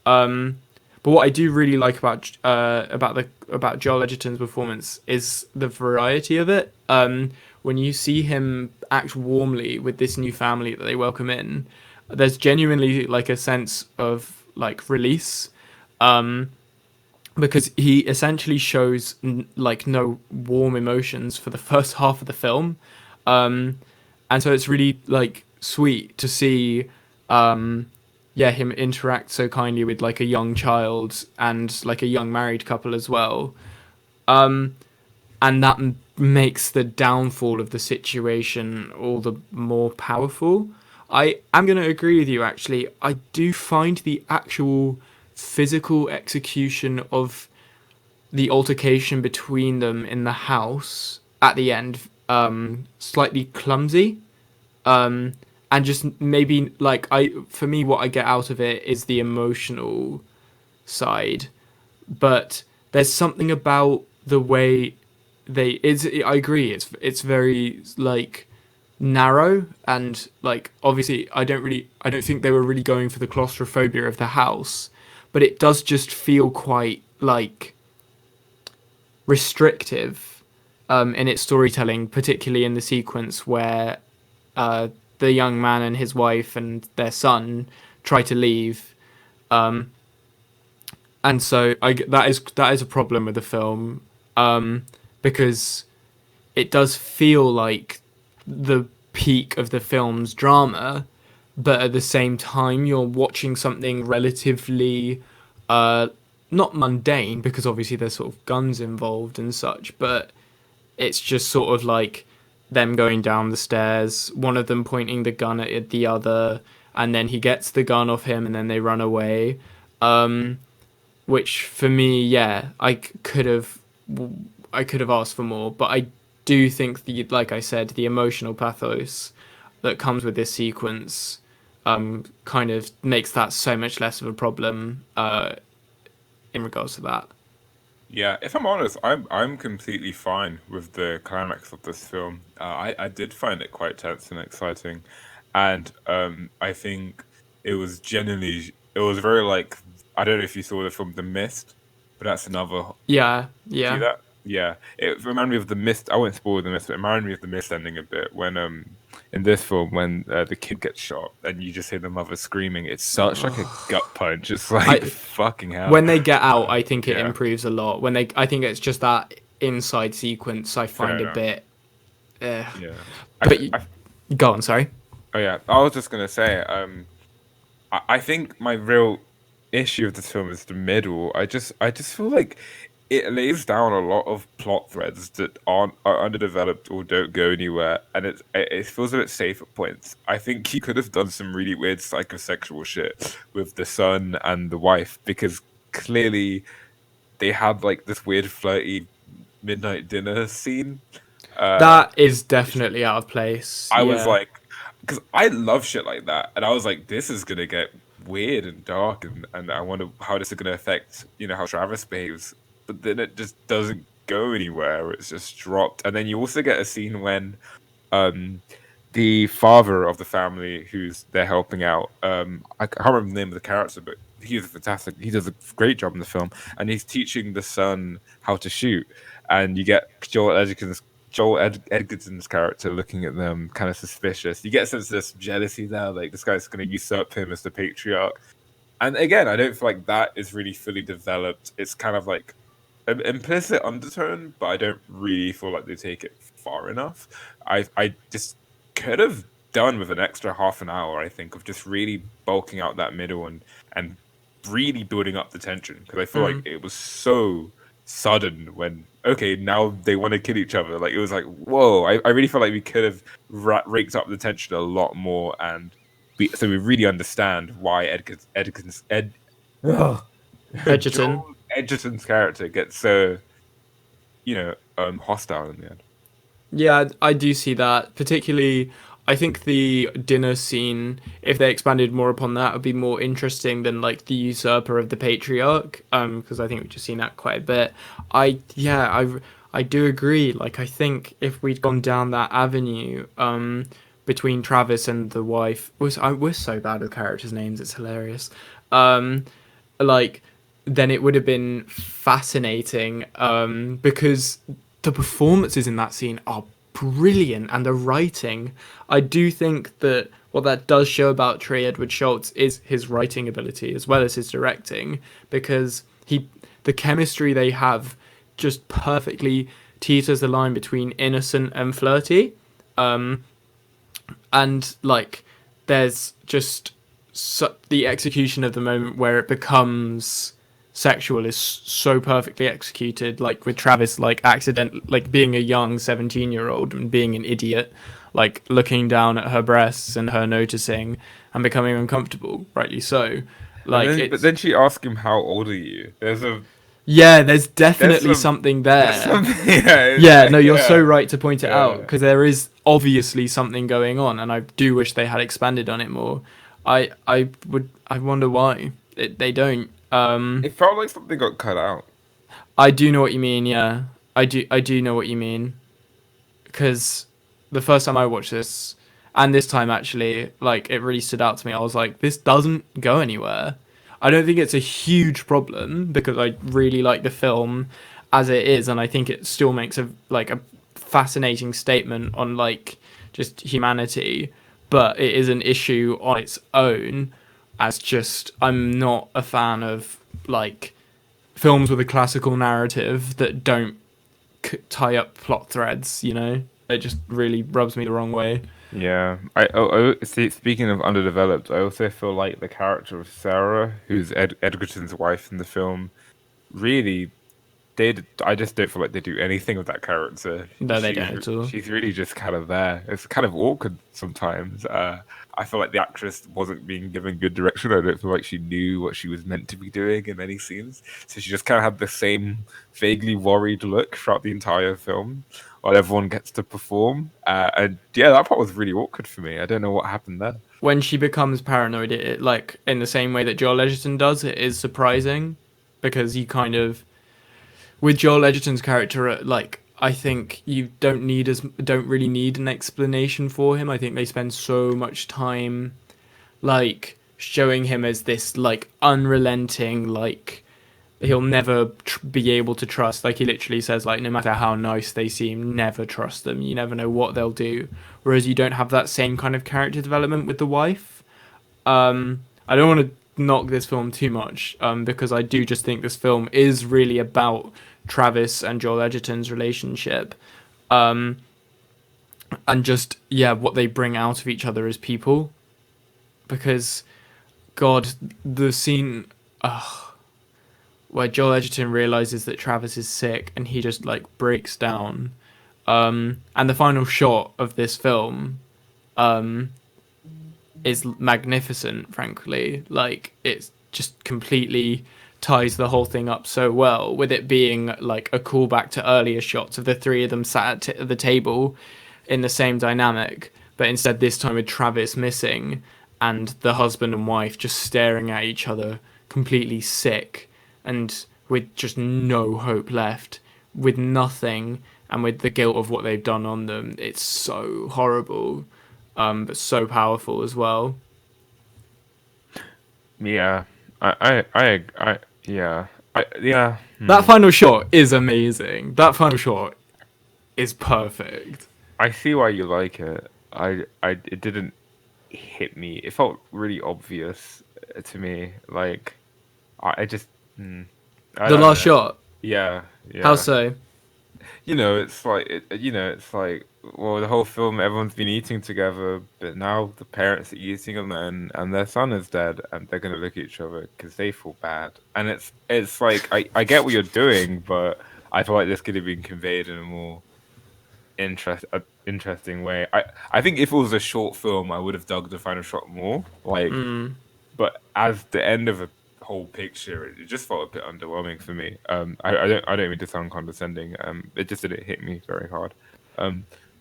But what I do really like about Joel Edgerton's performance is the variety of it. When you see him act warmly with this new family that they welcome in, there's genuinely like a sense of like release, because he essentially shows like no warm emotions for the first half of the film, and so it's really like sweet to see him interact so kindly with like a young child and like a young married couple as well. And that makes the downfall of the situation all the more powerful. I am going to agree with you, actually. I do find the actual physical execution of the altercation between them in the house at the end slightly clumsy. And just maybe like for me, what I get out of it is the emotional side, but there's something about the way I agree, it's very like narrow, and like obviously I don't think they were really going for the claustrophobia of the house, but it does just feel quite like restrictive in its storytelling, particularly in the sequence where the young man and his wife and their son try to leave. And so that is a problem with the film, because it does feel like the peak of the film's drama, but at the same time you're watching something relatively not mundane, because obviously there's sort of guns involved and such, but it's just sort of like them going down the stairs, one of them pointing the gun at the other, and then he gets the gun off him, and then they run away. Which for me, yeah, I could have asked for more, but I do think like I said, the emotional pathos that comes with this sequence kind of makes that so much less of a problem in regards to that. Yeah, if I'm honest, I'm completely fine with the climax of this film. I did find it quite tense and exciting, and I think it was very like, I don't know if you saw the film The Mist, but that's another. Yeah, See yeah. that? Yeah, it reminded me of The Mist. I won't spoil The Mist, but it reminded me of The Mist ending a bit when in this film when the kid gets shot and you just hear the mother screaming. It's such like a gut punch. It's like I fucking hell. When they get out, I think it Yeah, improves a lot. I think it's just that inside sequence I fair find a enough. bit. Yeah. But I go on, sorry. Oh yeah, I was just gonna say, I think my real issue with this film is the middle. I just feel like it lays down a lot of plot threads that are underdeveloped or don't go anywhere, and it feels a bit safe at points. I think he could have done some really weird psychosexual shit with the son and the wife because clearly they had like this weird flirty midnight dinner scene. Uh, That is definitely out of place. I was Yeah. like, because I love shit like that, and I was like, this is gonna get weird and dark, and I wonder how this is gonna affect, how Travis behaves. But then it just doesn't go anywhere. It's just dropped, and then you also get a scene when, um, the father of the family who's they're helping out, I can't remember the name of the character, but he does a great job in the film, and he's teaching the son how to shoot, and you get Edgerton's character looking at them kind of suspicious. You get a sense of this jealousy there, like this guy's going to usurp him as the patriarch. And again, I don't feel like that is really fully developed. It's kind of like an implicit undertone, but I don't really feel like they take it far enough. I just could have done with an extra half an hour, I think, of just really bulking out that middle and really building up the tension because I feel like Mm. it was so sudden when okay now they want to kill each other. Like it was like whoa. I really feel like we could have raked up the tension a lot more and so we really understand why Ugh. Edgerton. Joel Edgerton's character gets so hostile in the end. Yeah, I do see that. Particularly, I think the dinner scene, if they expanded more upon that, would be more interesting than like the usurper of the patriarch. Because I think we've just seen that quite a bit. I do agree. Like, I think if we'd gone down that avenue, between Travis and the wife, we're so bad with characters' names. It's hilarious. Um, like then it would have been fascinating because the performances in that scene are brilliant and the writing. I do think that what that does show about Trey Edward Shult is his writing ability as well as his directing because the chemistry they have just perfectly teeters the line between innocent and flirty. And like there's just the execution of the moment where it becomes sexual is so perfectly executed, like with Travis like being a young 17-year-old and being an idiot, like looking down at her breasts and her noticing and becoming uncomfortable, rightly so. And Like then but it's then she asks him how old are you. Yeah, there's There's definitely some something there's there. something yeah, it's Yeah, like no, you're so yeah. right to point it out Yeah. because there is obviously something going on, and I do wish they had expanded on it more. I wonder why they don't. It felt like something got cut out. I do know what you mean. Yeah, I do know what you mean because the first time I watched this, and this time actually, like it really stood out to me. I was like, this doesn't go anywhere. I don't think it's a huge problem because I really like the film as it is, and I think it still makes a fascinating statement on like just humanity. But it is an issue on its own. As just, I'm not a fan of like films with a classical narrative that don't tie up plot threads. It just really rubs me the wrong way. Yeah, see. Speaking of underdeveloped, I also feel like the character of Sarah, who's Edgerton's wife in the film, really. I just don't feel like they do anything with that character. No, they don't at all. She's really just kind of there. It's kind of awkward sometimes. I feel like the actress wasn't being given good direction. I don't feel like she knew what she was meant to be doing in any scenes. So she just kind of had the same vaguely worried look throughout the entire film, while everyone gets to perform. And yeah, that part was really awkward for me. I don't know what happened there. When she becomes paranoid, it like in the same way that Joel Edgerton does, it is surprising because you kind of with Joel Edgerton's character, like I think you don't really need an explanation for him. I think they spend so much time like showing him as this like unrelenting, like he'll never be able to trust. Like he literally says, like no matter how nice they seem, never trust them. You never know what they'll do. Whereas you don't have that same kind of character development with the wife. I don't want to knock this film too much because I do just think this film is really about Travis and Joel Edgerton's relationship, and just what they bring out of each other as people. Because, God, the scene where Joel Edgerton realizes that Travis is sick and he just like breaks down, and the final shot of this film, is magnificent. Frankly, like it's just completely ties the whole thing up so well, with it being like a callback to earlier shots of the three of them sat at the table in the same dynamic, but instead this time with Travis missing and the husband and wife just staring at each other completely sick and with just no hope left, with nothing, and with the guilt of what they've done on them. It's so horrible, but so powerful as well. Yeah, yeah, yeah. That final shot is amazing. That final shot is perfect. I see why you like it. It didn't hit me. It felt really obvious to me. Like, I just, I The don't last know. shot. Yeah, How yeah. so? It's like, it's like, well, the whole film, everyone's been eating together, but now the parents are eating alone, and their son is dead, and they're gonna look at each other because they feel bad. And it's like, I get what you're doing, but I feel like this could have been conveyed in a more interesting way. I think if it was a short film, I would have dug the final shot more. Like, but as the end of a whole picture, it just felt a bit underwhelming for me. I don't mean to sound condescending. It just didn't hit me very hard.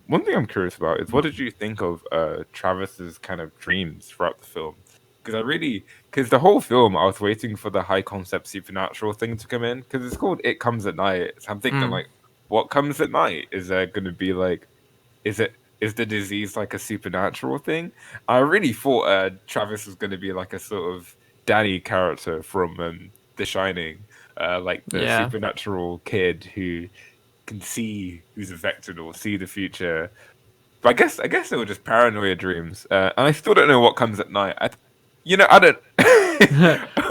One thing I'm curious about is what did you think of Travis's kind of dreams throughout the film? Because the whole film, I was waiting for the high concept supernatural thing to come in because it's called It Comes at Night. So I'm thinking like, what comes at night? Is there going to be like, is the disease like a supernatural thing? I really thought Travis was going to be like a sort of Danny character from The Shining, like the Yeah. supernatural kid who can see who's affected or see the future. But I guess they were just paranoia dreams, and I still don't know what comes at night. I don't.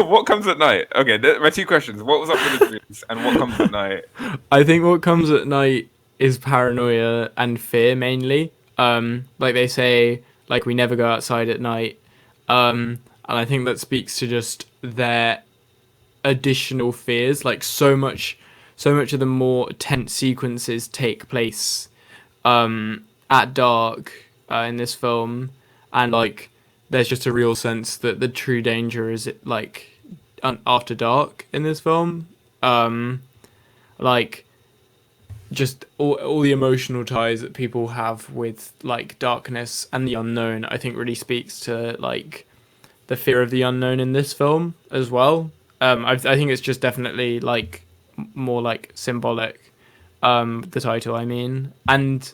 What comes at night? Okay, my two questions: what was up with the dreams, and what comes at night? I think what comes at night is paranoia and fear mainly. Like they say, like we never go outside at night. And I think that speaks to just their additional fears. Like so much of the more tense sequences take place at dark in this film, and like there's just a real sense that the true danger is like after dark in this film. Like just all the emotional ties that people have with like darkness and the unknown, I think really speaks to like the fear of the unknown in this film as well. I think it's just definitely like more like symbolic. The title, I mean, and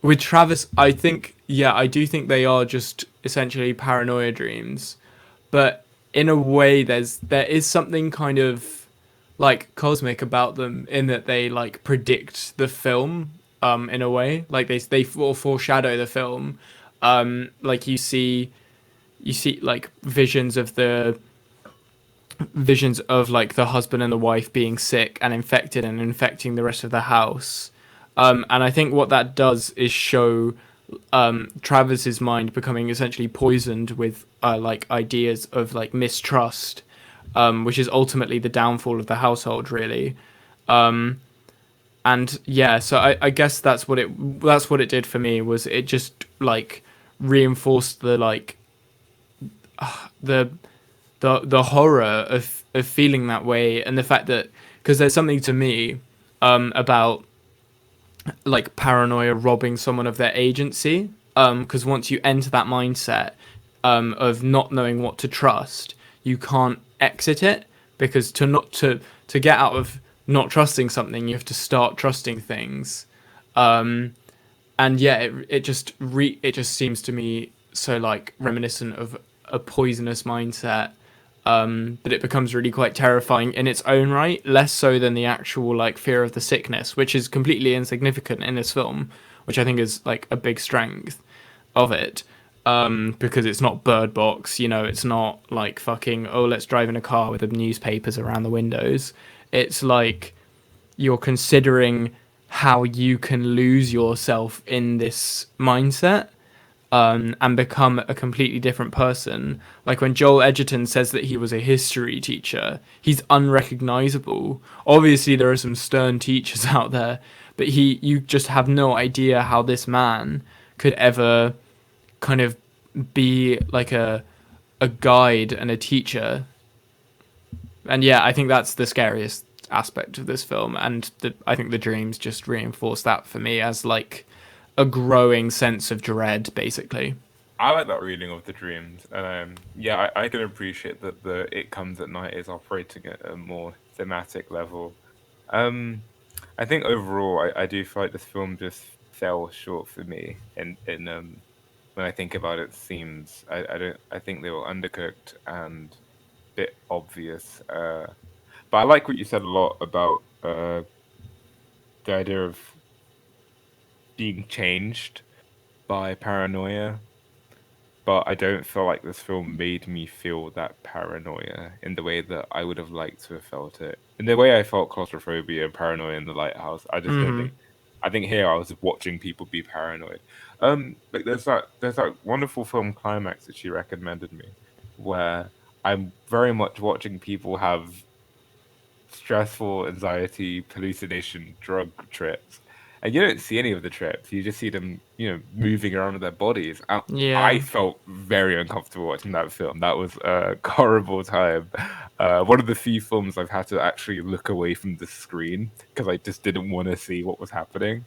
with Travis, I think I do think they are just essentially paranoia dreams, but in a way, there is something kind of like cosmic about them in that they like predict the film in a way, like they foreshadow the film. Like you see like visions of like the husband and the wife being sick and infected and infecting the rest of the house. And I think what that does is show Travis's mind becoming essentially poisoned with like ideas of like mistrust, which is ultimately the downfall of the household, really. And yeah, so I guess that's what it did for me, was it just like reinforced the like the the horror of feeling that way, and the fact that, because there's something to me about like paranoia robbing someone of their agency, because once you enter that mindset of not knowing what to trust, you can't exit it, because to get out of not trusting something, you have to start trusting things. And yeah, it just seems to me so like reminiscent of a poisonous mindset, that it becomes really quite terrifying in its own right, less so than the actual like fear of the sickness, which is completely insignificant in this film, which I think is like a big strength of it. Because it's not Bird Box, you know, it's not like fucking, oh, let's drive in a car with the newspapers around the windows. It's like you're considering how you can lose yourself in this mindset, and become a completely different person. Like when Joel Edgerton says that he was a history teacher, he's unrecognizable. Obviously, there are some stern teachers out there, but you just have no idea how this man could ever kind of be like a guide and a teacher. And yeah, I think that's the scariest aspect of this film, and I think the dreams just reinforce that for me as like a growing sense of dread, basically. I like that reading of the dreams, and yeah, I can appreciate that the It Comes at Night is operating at a more thematic level. Um, I think overall, I do feel like this film just fell short for me, in when I think about its themes. I don't. I think they were undercooked and a bit obvious. But I like what you said a lot about the idea of being changed by paranoia, but I don't feel like this film made me feel that paranoia in the way that I would have liked to have felt it. In the way I felt claustrophobia and paranoia in the Lighthouse, I just don't Hmm. think. I think here I was watching people be paranoid. Like there's that wonderful film Climax that she recommended me, where I'm very much watching people have stressful anxiety, hallucination, drug trips. And you don't see any of the trips. You just see them, moving around with their bodies. I Yeah, felt very uncomfortable watching that film. That was a horrible time. One of the few films I've had to actually look away from the screen because I just didn't want to see what was happening.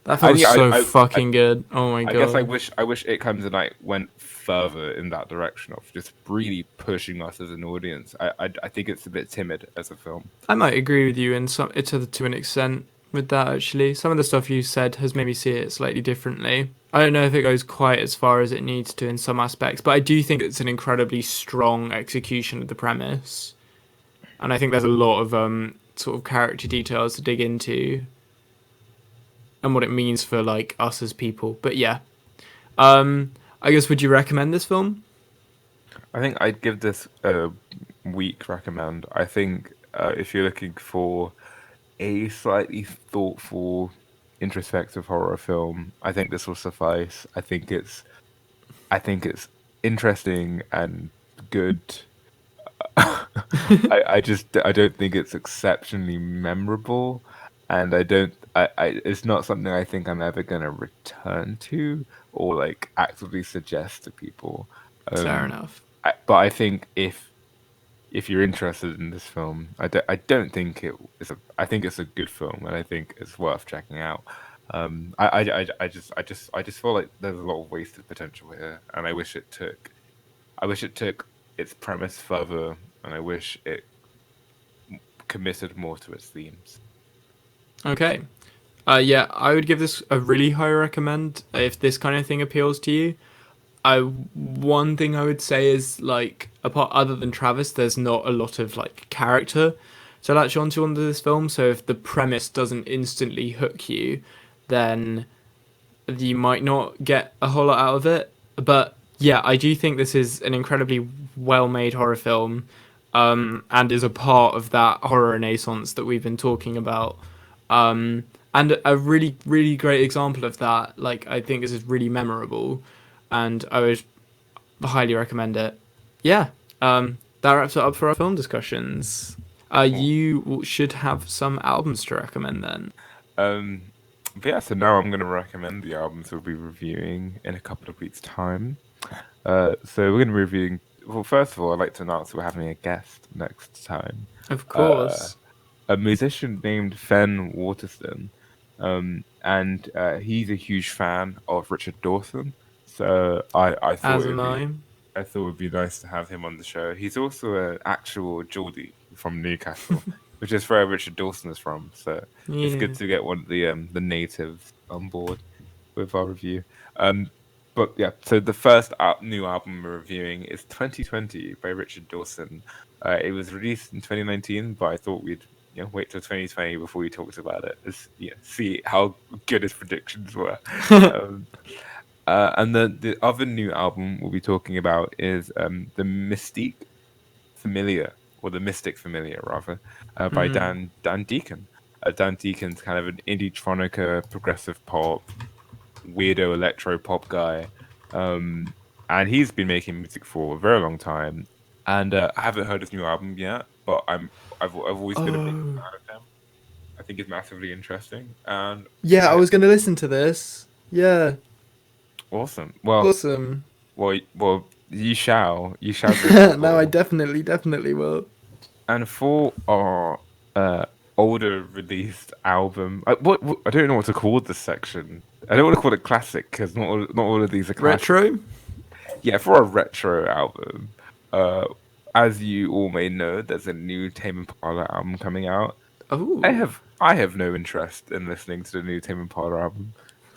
that And feels yeah, so fucking good. Oh my I guess god. I wish It Comes at Night went further in that direction of just really pushing us as an audience. I think it's a bit timid as a film. I might agree with you in some to an extent with that, actually. Some of the stuff you said has made me see it slightly differently. I don't know if it goes quite as far as it needs to in some aspects, but I do think it's an incredibly strong execution of the premise. And I think there's a lot of sort of character details to dig into, and what it means for like us as people. But yeah, I guess, would you recommend this film? I think I'd give this a weak recommend. I think if you're looking for a slightly thoughtful, introspective horror film, I think this will suffice. I think it's interesting and good. I don't think it's exceptionally memorable, and it's not something I think I'm ever gonna return to or like actively suggest to people. Fair Um, enough. but I think if you're interested in this film, I don't think I think it's a good film, and I think it's worth checking out. I just feel like there's a lot of wasted potential here, and I wish it took its premise further, and I wish it committed more to its themes. Okay. Yeah, I would give this a really high recommend if this kind of thing appeals to you. One thing I would say is like, apart other than Travis, there's not a lot of like character to latch onto under this film. So if the premise doesn't instantly hook you, then you might not get a whole lot out of it. But yeah, I do think this is an incredibly well-made horror film, and is a part of that horror renaissance that we've been talking about. And a really, really great example of that. Like, I think this is really memorable, and I would highly recommend it. Yeah. that wraps it up for our film discussions. You should have some albums to recommend then. But yeah, so now I'm going to recommend the albums we'll be reviewing in a couple of weeks' time. So we're going to be reviewing. Well, first of all, I'd like to announce we're having a guest next time. Of course. A musician named Fen Waterston, and he's a huge fan of Richard Dawson. So I thought I thought it would be nice to have him on the show. He's also an actual Geordie from Newcastle, which is where Richard Dawson is from. So it's good to get one of the natives on board with our review. But yeah, so the first new album we're reviewing is 2020 by Richard Dawson. It was released in 2019, but I thought we'd wait till 2020 before we talked about it. See how good his predictions were. And the other new album we'll be talking about is the Mystic Familiar, or the Mystic Familiar rather, by Dan Deacon. Dan Deacon's kind of an indie-tronica, progressive pop, weirdo electro pop guy, and he's been making music for a very long time. And I haven't heard his new album yet, but I've always been a big fan of him. I think it's massively interesting. And yeah, I was going to listen to this. Yeah. Awesome. Well, awesome. Well, you shall. No, I definitely will. And for our older released album, I don't know what to call this section. I don't want to call it classic because not all of these are classic. Retro. Yeah, for a retro album, as you all may know, there's a new Tame Impala album coming out. Oh. I have no interest in listening to the new Tame Impala album,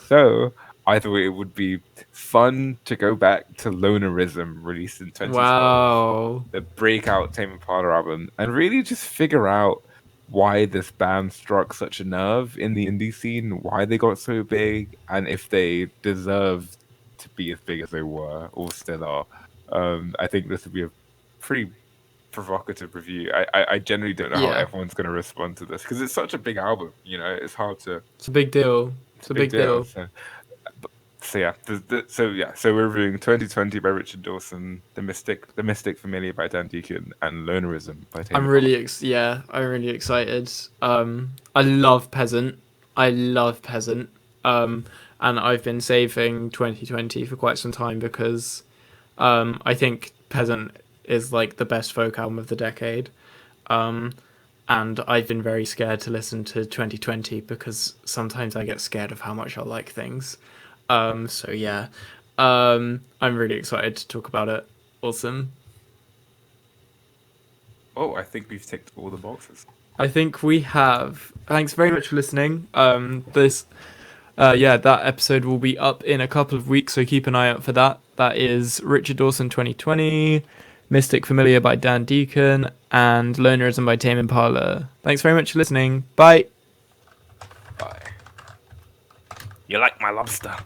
so I thought it would be fun to go back to Lonerism, released in 2012. Wow. The breakout Tame Impala album, and really just figure out why this band struck such a nerve in the indie scene, why they got so big, and if they deserve to be as big as they were or still are. I think this would be a pretty provocative review. I generally don't know how everyone's going to respond to this because it's such a big album. It's hard to. It's a big deal. It's a big deal. So we're reviewing 2020 by Richard Dawson, The Mystic Familiar by Dan Deacon, and Lonerism by Tame I'm really excited. I love Peasant. And I've been saving 2020 for quite some time because I think Peasant is like the best folk album of the decade. And I've been very scared to listen to 2020 because sometimes I get scared of how much I like things. So yeah, I'm really excited to talk about it. Awesome. Oh, I think we've ticked all the boxes. I think we have. Thanks very much for listening. That episode will be up in a couple of weeks, so keep an eye out for that. That is Richard Dawson 2020, Mystic Familiar by Dan Deacon, and Lonerism by Tame Impala. Thanks very much for listening. Bye. Bye. You like my lobster?